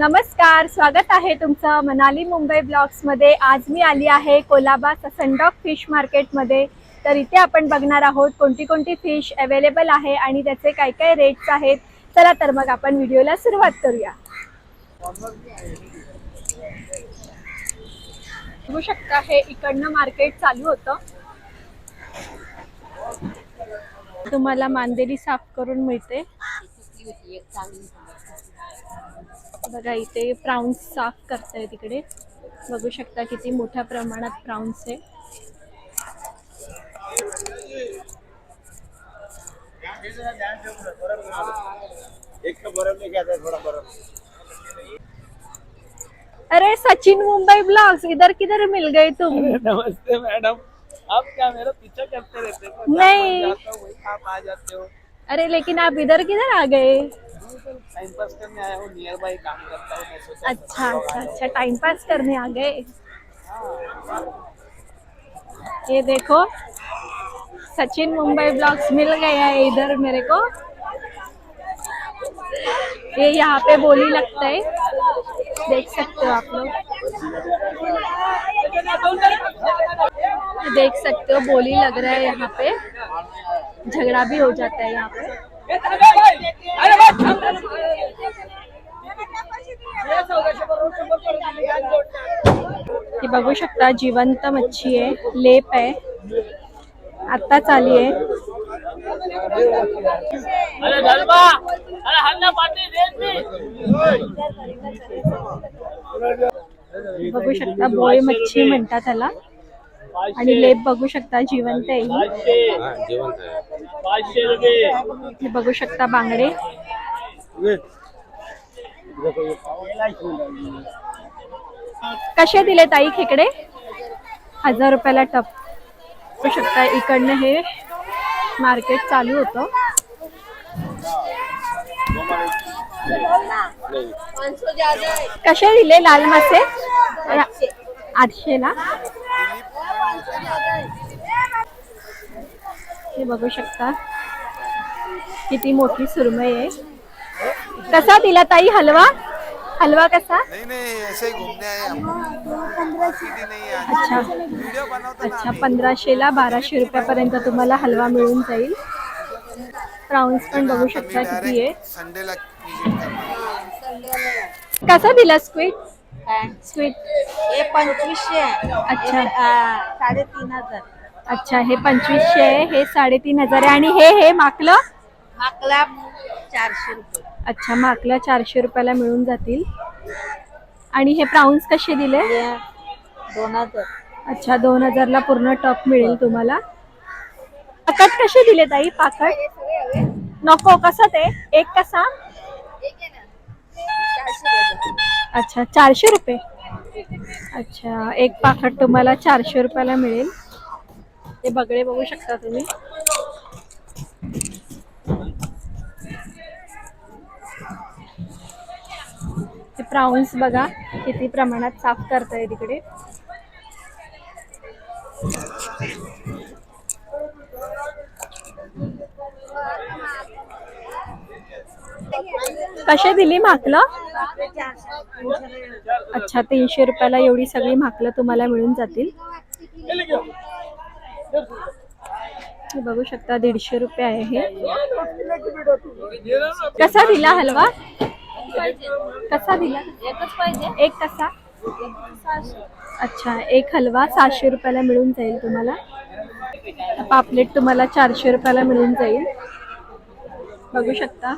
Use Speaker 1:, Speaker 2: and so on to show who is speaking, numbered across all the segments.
Speaker 1: नमस्कार, स्वागत आहे तुमचं मनाली मुंबई ब्लॉग्स मध्ये। आज मी आली आहे कोलाबा सनडॉग फिश मार्केट मध्ये। तर इथे आपण बघणार आहोत कोणती कोणती फिश अवेलेबल आहे आणि त्याचे काय काय रेट्स आहेत। चला तर मग आपण व्हिडिओला सुरुवात करूया। बघू शकता हे इकडनं मार्केट चालू होतं। तुम्हाला मांदेली साफ करून मिळते। बघा इथे प्राउन्स साफ करताय तिकडे। बघू शकता किती मोठ्या प्रमाणात प्राउन्स आहे। अरे सचिन मुंबई ब्लॉग्स, इधर किधर मिल गए तुम?
Speaker 2: नमस्ते मैडम, आप क्या मेरा पीछा करते रहते हो?
Speaker 1: नहीं।
Speaker 2: आप आ जाते हो।
Speaker 1: अरे लेकिन आप इधर किधर आ गए?
Speaker 2: टाइम पास करने आया हूँ, नियर बाई काम करता हूँ, मैं सोचा
Speaker 1: अच्छा अच्छा अच्छा, टाइम पास करने आ गए। ये देखो सचिन मुंबई ब्लॉग्स मिल गया है इधर मेरे को। ये यहाँ पे बोली लगता है, देख सकते हो आप लोग। देख सकते हो बोली लग रहा है यहाँ पे, झगड़ा भी हो जाता है यहाँ पे। ये बघू शकता जिवंत मच्छी आहे, लेप आहे, आत्ताच आली आहे। बघू शकता बोळे मच्छी म्हणतात त्याला, आणि लेप बघू शकता जिवंत आहे ही। बघू शकता बांगडे कसे दिले ताई खेकडे? 1000 रुपयाला टप। बघू शकता इकडनं हे मार्केट चालू होतं। कसे दिले लाल मासे? 800 ला। हे बघू शकता किती मोठी सुरमई आहे। कसा दिला ताई हलवा? हलवा कसा?
Speaker 3: नहीं ऐसे ही घूमने आए हम।
Speaker 1: अच्छा अच्छा, 1500 ला 1200 रुपयापर्यंत तुम्हाला हलवा मिळून जाईल। प्राउन्स पण बघू शकता किती आहे।
Speaker 3: संडेला
Speaker 1: कसा दिला स्क्विड? स्क्विड
Speaker 4: हे 2500
Speaker 1: अच्छा
Speaker 4: 3500
Speaker 1: अच्छा, हे 2500 आहे, हे 3500 आहे। आणि हे माकलं?
Speaker 4: माकला 400 रुपये।
Speaker 1: अच्छा, माकला 400 रुपयाला मिळून जातील। आणि हे प्राउन्स कसे दिले?
Speaker 4: 2000।
Speaker 1: अच्छा, 2000 ला पूर्ण टप मिळेल तुम्हाला। पाकट कसे दिले ताई? पाकट नको, कसा ते एक कसा? अच्छा 400 रुपये। अच्छा, एक पाकट तुम्हाला 400 रुपयाला मिळेल। हे बगडे बघू शकता तुम्ही। हे प्राउन्स बघा किती प्रमाणात साफ करताय तिकडे। कसे दिली माकलं? अच्छा, 300 रुपयाला एवढी सगळी माकलं तुम्हाला मिळून जातील। बघू शकता 150 रुपये आहे हे। कसा दिला हलवा? कसा दिला?
Speaker 4: एकच पाहिजे।
Speaker 1: एक कसा? अच्छा, एक हलवा 700 रुपयाला मिळून जाईल तुम्हाला। पापलेट तुम्हाला 400 रुपयाला मिळून जाईल। बघू शकता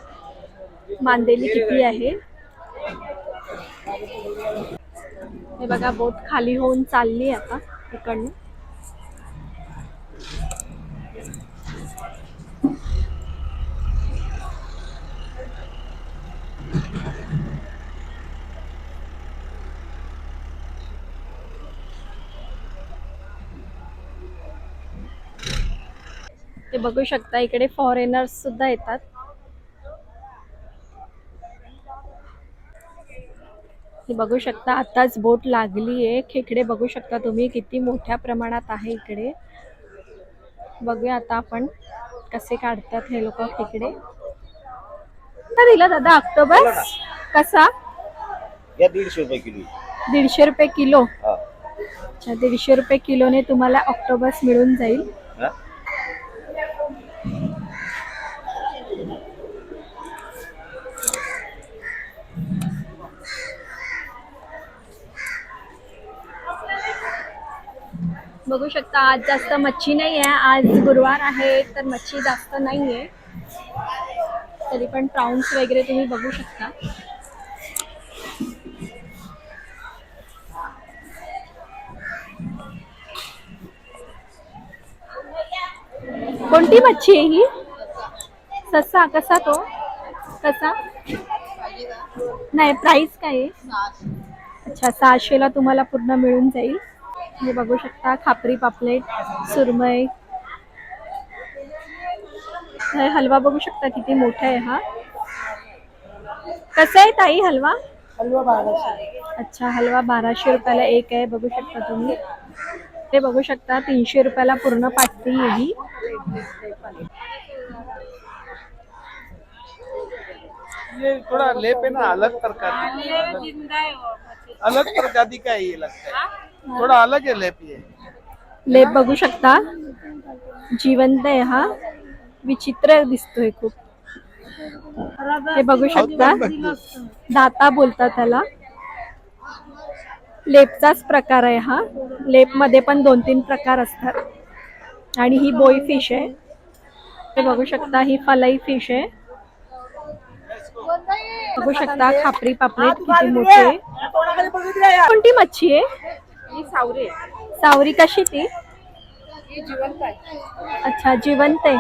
Speaker 1: मांदेली किती आहे। हे बघा बोट खाली होऊन चालली आता इकडनं। ते बघू शकता इकडे फॉरेनर्स सुद्धा येतात। हे बघू शकता आताच बोट लागली आहे। खेकडे बघू शकता तुम्ही किती मोठ्या प्रमाणात आहे इकडे। बघूया आता आपण कसे काढतात हे लोक खेकडे। दिला दादा ऑक्टोबस कसा?
Speaker 5: या 150 रुपये किलो
Speaker 1: 150 रुपये किलो.
Speaker 5: हा.
Speaker 1: अच्छा, 150 रुपये किलोने तुम्हाला ऑक्टोबस मिळून जाईल.
Speaker 5: हा?
Speaker 1: बघू शकता आज जास्त मच्छी नाही आहे. आज गुरुवार आहे तर मच्छी जास्त नाही आहे. तरी पण प्राउन्स वगैरे तुम्ही बघू शकता. कोणती मच्छी आहे ही? ससा. कसा तो? कसा नाही, प्राइस काय आहे? अच्छा, 600 ला तुम्हाला पूर्ण मिळून जाईल. हे बघू शकता खापरी पापलेट, सुरमई. हे हलवा बघू शकता किती मोठा आहे हा. कसा आहे ताई हलवा?
Speaker 4: हलवा 1200.
Speaker 1: अच्छा, हलवा 1200 रुपयाला एक आहे. बघू शकता तुम्ही. हे बघू शकता 300 रुपयाला पूर्ण पाटली आहे ही.
Speaker 2: ये थोड़ा लेप है ना, अलग प्रकार अलग प्रजाति का है ये लगता है, थोड़ा अलग है लेप ये.
Speaker 1: लेप बघू शकता जिवंत आहे हा. विचित्र दिसतोय खूप. हे बघू शकता दाता बोलतात त्याला. लेपचाच प्रकार आहे हा. लेप मध्ये पण 2-3 प्रकार असतात. आणि ही बोई फिश आहे. हे बघू शकता ही फलाई फिश आहे. बघू शकता खापरी पापलेट किती मोठी आहे. कोणती मच्छी आहे?
Speaker 4: ही सावरी
Speaker 1: सावरी. कशी ती?
Speaker 4: जिवंत आहे.
Speaker 1: अच्छा, जिवंत आहे.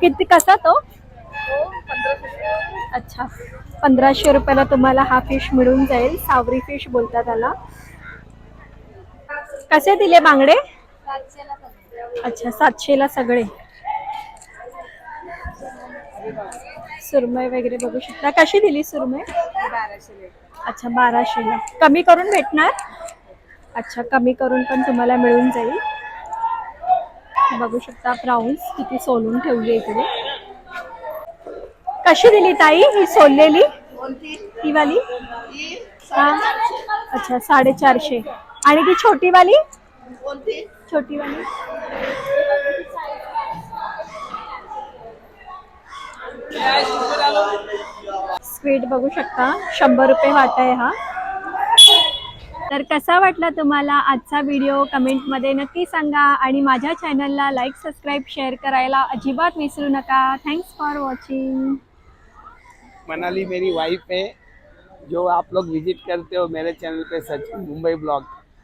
Speaker 1: किती, कसा तो?
Speaker 4: 1500.
Speaker 1: अच्छा, 1500 रुपयाला तुम्हाला हा फिश मिळून जाईल. सावरी फिश बोलतात त्याला. कसे दिले बांगडे?
Speaker 4: 700 ला सगळे.
Speaker 1: अच्छा, 700 ला सगळे. सुरमई वगैरे बघू शकता. कशी दिली सुरमई?
Speaker 4: 1200 ला.
Speaker 1: अच्छा, 1200 ला. कमी करून भेटणार? अच्छा, कमी करून पण तुम्हाला मिळून जाईल. बघू शकता प्राउन्स किती सोलून ठेवली इकडे. कशी दिली ताई ही सोललेली? ही वाली? हा. अच्छा, 450. आणि ती छोटी वाली? छोटी वाली स्क्विड बघू शकता 100 रुपये वाटा आहे हा. तर कसा वाटला तुम्हाला आजचा व्हिडिओ कमेंटमध्ये नक्की सांगा. आणि माझ्या चॅनलला लाईक, सबस्क्राईब, शेअर करायला अजिबात विसरू नका. Thanks for watching.
Speaker 2: मनाली मेरी वाइफ है, जो आप लोग विजिट करते हो मेरे चैनल पे सचिन मुंबई ब्लॉग,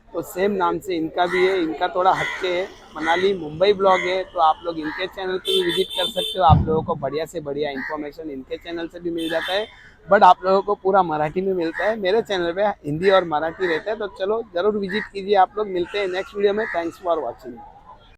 Speaker 2: तो सेम नाम से इनका भी है. इनका थोड़ा हटके है, मनाली मुंबई ब्लॉग है. तो आप लोग इनके चैनल पे भी विजिट कर सकते हो. आप लोगों को बढ़िया से बढ़िया इन्फॉर्मेशन इनके चैनल से भी मिल जाता है. बट आप लोगों को पूरा मराठी में मिलता है. मेरे चैनल पे हिंदी और मराठी रहता है. तो चलो जरूर विजिट कीजिए आप लोग. मिलते हैं नेक्स्ट वीडियो में. Thanks for watching.